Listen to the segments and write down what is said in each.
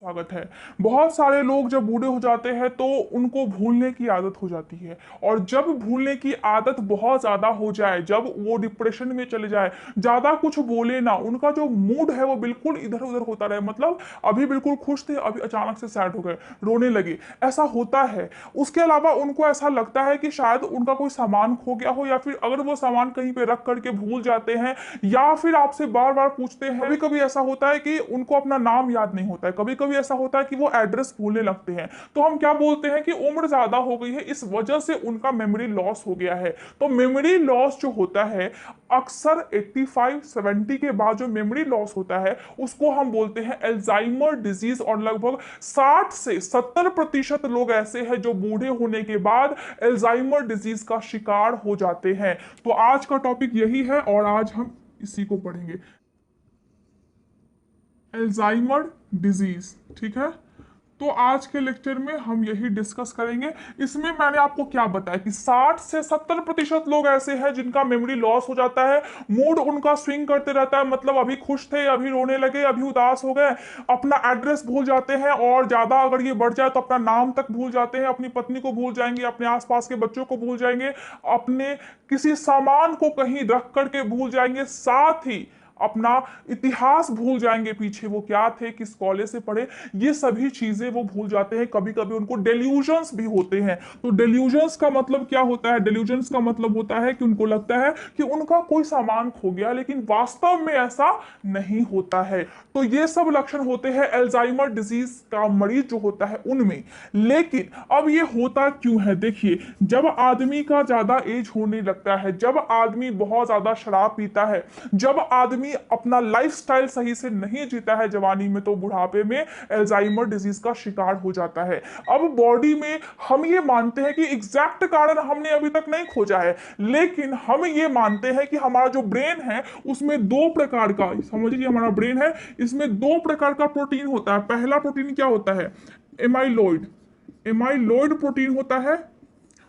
स्वागत है। बहुत सारे लोग जब बूढ़े हो जाते हैं तो उनको भूलने की आदत हो जाती है। और जब भूलने की आदत बहुत ज्यादा हो जाए, जब वो डिप्रेशन में चले जाए, ज्यादा कुछ बोले ना, उनका जो मूड है वो बिल्कुल इधर उधर होता रहे, मतलब अभी बिल्कुल खुश थे, अभी अचानक से सैड हो गए, रोने लगे, ऐसा होता है। उसके अलावा उनको ऐसा लगता है कि शायद उनका कोई सामान खो गया हो, या फिर अगर वो सामान कहीं पे रख करके भूल जाते हैं, या फिर आपसे बार बार पूछते हैं। कभी कभी ऐसा होता है कि उनको अपना नाम याद नहीं होता है, कभी कभी ऐसा होता है कि वो एड्रेस भूलने लगते हैं। तो हम क्या बोलते हैं कि उम्र ज्यादा हो गई है, इस वजह से उनका मेमोरी लॉस हो गया है। तो मेमोरी लॉस जो होता है, अक्सर 85-70 के बाद जो मेमोरी लॉस होता है उसको हम बोलते हैं एल्जाइमर डिजीज। और लगभग 60 से 70% लोग ऐसे हैं जो बूढ़े होने के बाद एल्जाइमर डिजीज का शिकार हो जाते हैं। तो आज का टॉपिक यही है और आज हम इसी को पढ़ेंगे, एल्जाइमर डिजीज। ठीक है, तो आज के लेक्चर में हम यही डिस्कस करेंगे। इसमें मैंने आपको क्या बताया कि 60 से 70% लोग ऐसे हैं जिनका मेमोरी लॉस हो जाता है, मूड उनका स्विंग करते रहता है, मतलब अभी खुश थे, अभी रोने लगे, अभी उदास हो गए, अपना एड्रेस भूल जाते हैं, और ज्यादा अगर ये बढ़ जाए तो अपना नाम तक भूल जाते हैं, अपनी पत्नी को भूल जाएंगे, अपने आसपास के बच्चों को भूल जाएंगे, अपने किसी सामान को कहीं रख करके भूल जाएंगे, साथ ही अपना इतिहास भूल जाएंगे, पीछे वो क्या थे, किस कॉलेज से पढ़े, ये सभी चीजें वो भूल जाते हैं। कभी कभी उनको डेल्यूजन्स भी होते हैं। तो डेल्यूजन्स का मतलब क्या होता है? डेल्यूजन्स का मतलब होता है कि उनको लगता है कि उनका कोई सामान खो गया, लेकिन वास्तव में ऐसा नहीं होता है। तो ये सब लक्षण होते हैं अल्जाइमर डिजीज का मरीज जो होता है उनमें। लेकिन अब ये होता क्यों है? देखिए, जब आदमी का ज्यादा एज होने लगता है, जब आदमी बहुत ज्यादा शराब पीता है, जब आदमी अपना लाइफस्टाइल सही से नहीं जीता है जवानी में, तो बुढ़ापे में अल्जाइमर डिजीज का शिकार हो जाता है। अब बॉडी में हम ये मानते हैं कि एग्जैक्ट कारण हमने अभी तक नहीं खोजा है, लेकिन हम ये मानते हैं कि हमारा जो ब्रेन है उसमें दो प्रकार का, समझिए हमारा ब्रेन है, इसमें दो प्रकार का प्रोटीन होता है। पहला प्रोटीन क्या होता है? एमाइलोइड, एमाइलोइड प्रोटीन होता है।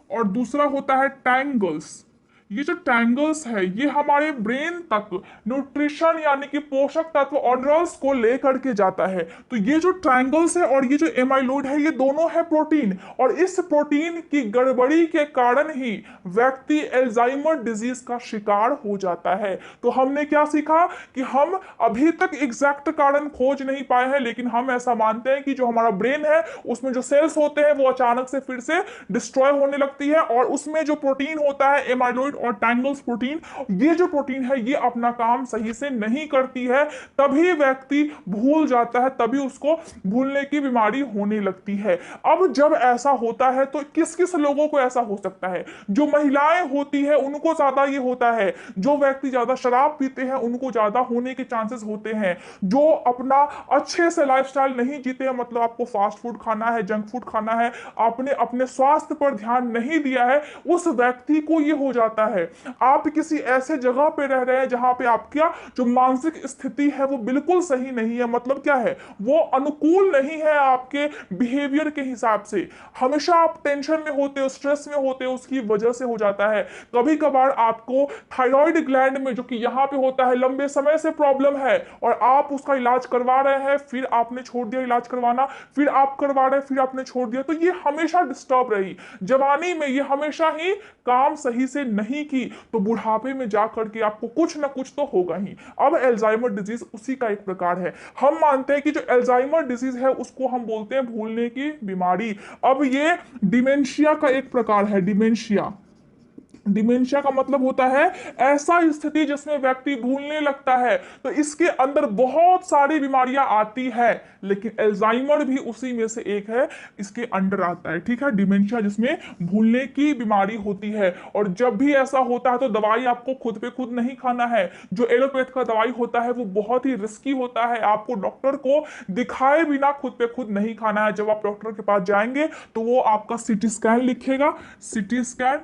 और दूसरा होता है टैंगल्स। ये जो टैंगल्स है ये हमारे ब्रेन तक न्यूट्रिशन यानी कि पोषक तत्व और मिनरल्स को लेकर के जाता है। तो ये जो ट्रायंगल्स है और ये जो एमाइलोइड है, ये दोनों है प्रोटीन, और इस प्रोटीन की गड़बड़ी के कारण ही व्यक्ति एल्जाइमर डिजीज का शिकार हो जाता है। तो हमने क्या सीखा कि हम अभी तक एग्जैक्ट कारण खोज नहीं पाए हैं, लेकिन हम ऐसा मानते हैं कि जो हमारा ब्रेन है उसमें जो सेल्स होते हैं वो अचानक से फिर से डिस्ट्रॉय होने लगती है, और उसमें जो प्रोटीन होता है एमाइलोइड और टैंगल्स प्रोटीन, ये जो प्रोटीन है ये अपना काम सही से नहीं करती है, तभी व्यक्ति भूल जाता है, तभी उसको भूलने की बीमारी होने लगती है। अब जब ऐसा होता है तो किस किस लोगों को ऐसा हो सकता है? जो महिलाएं होती है उनको ज्यादा ये होता है, जो व्यक्ति ज्यादा शराब पीते हैं उनको ज्यादा होने के चांसेस होते हैं, जो अपना अच्छे से लाइफस्टाइल नहीं जीते हैं, मतलब आपको फास्ट फूड खाना है, जंक फूड खाना है, आपने अपने स्वास्थ्य पर ध्यान नहीं दिया है, उस व्यक्ति को ये हो जाता है। आप किसी ऐसे जगह पे रह रहे हैं जहां पे आपका जो मानसिक स्थिति है वो बिल्कुल सही नहीं है, मतलब क्या है, वो अनुकूल नहीं है आपके बिहेवियर के हिसाब से, हमेशा आप टेंशन में होते हो, स्ट्रेस में होते हो, उसकी वजह से हो जाता है। कभी कभार आपको थायराइड ग्लैंड में जो कि यहां पे होता है लंबे समय से प्रॉब्लम है, और आप उसका इलाज करवा रहे हैं, फिर आपने छोड़ दिया इलाज करवाना, फिर आप करवा रहे हैं, फिर आपने छोड़ दिया, तो ये हमेशा डिस्टर्ब रही, जवानी में ये हमेशा ही काम सही से नहीं की, तो बुढ़ापे में जाकर के आपको कुछ ना कुछ तो होगा ही। अब एल्जाइमर डिजीज उसी का एक प्रकार है। हम मानते हैं कि जो एल्जाइमर डिजीज है उसको हम बोलते हैं भूलने की बीमारी। अब ये डिमेंशिया का एक प्रकार है, डिमेंशिया। डिमेंशिया का मतलब होता है ऐसा स्थिति जिसमें व्यक्ति भूलने लगता है। तो इसके अंदर बहुत सारी बीमारियां आती है, लेकिन एल्जाइमर भी उसी में से एक है, इसके अंडर आता है। ठीक है, डिमेंशिया जिसमें भूलने की बीमारी होती है। और जब भी ऐसा होता है तो दवाई आपको खुद पे खुद नहीं खाना है। जो एलोपैथ का दवाई होता है वो बहुत ही रिस्की होता है, आपको डॉक्टर को दिखाए बिना खुद पे खुद नहीं खाना है। जब आप डॉक्टर के पास जाएंगे तो वो आपका सीटी स्कैन लिखेगा, सीटी स्कैन,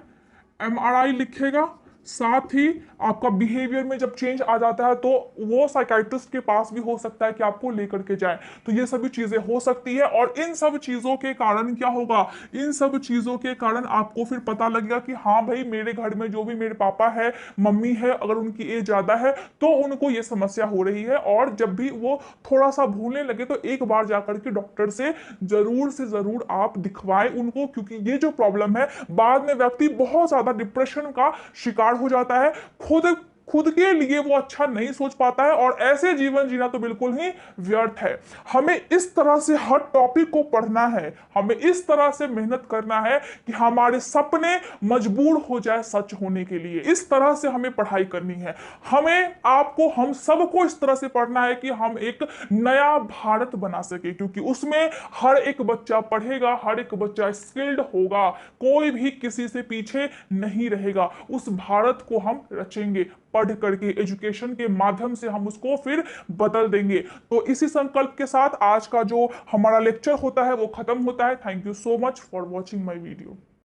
एमआरआई लिखेगा, साथ ही आपका बिहेवियर में जब चेंज आ जाता है तो वो साइकाइट्रिस्ट के पास भी हो सकता है कि आपको लेकर के जाए। तो ये सभी चीजें हो सकती है, और इन सब चीजों के कारण क्या होगा, इन सब चीजों के कारण आपको फिर पता लगेगा कि हाँ भाई, मेरे घर में जो भी मेरे पापा है, मम्मी है, अगर उनकी एज ज्यादा है तो उनको ये समस्या हो रही है। और जब भी वो थोड़ा सा भूलने लगे तो एक बार जाकर के डॉक्टर से जरूर आप दिखवाएं उनको, क्योंकि ये जो प्रॉब्लम है, बाद में व्यक्ति बहुत ज्यादा डिप्रेशन का शिकार हो जाता है। खुद खुद के लिए वो अच्छा नहीं सोच पाता है, और ऐसे जीवन जीना तो बिल्कुल ही व्यर्थ है। हमें इस तरह से हर टॉपिक को पढ़ना है, हमें इस तरह से मेहनत करना है कि हमारे सपने मजबूर हो जाए सच होने के लिए। इस तरह से हमें पढ़ाई करनी है। हमें, आपको, हम सबको इस तरह से पढ़ना है कि हम एक नया भारत बना सके, क्योंकि उसमें हर एक बच्चा पढ़ेगा, हर एक बच्चा स्किल्ड होगा, कोई भी किसी से पीछे नहीं रहेगा। उस भारत को हम रचेंगे, पढ़ करके, एजुकेशन के माध्यम से हम उसको फिर बदल देंगे। तो इसी संकल्प के साथ आज का जो हमारा लेक्चर होता है वो खत्म होता है। Thank you so much for watching my video.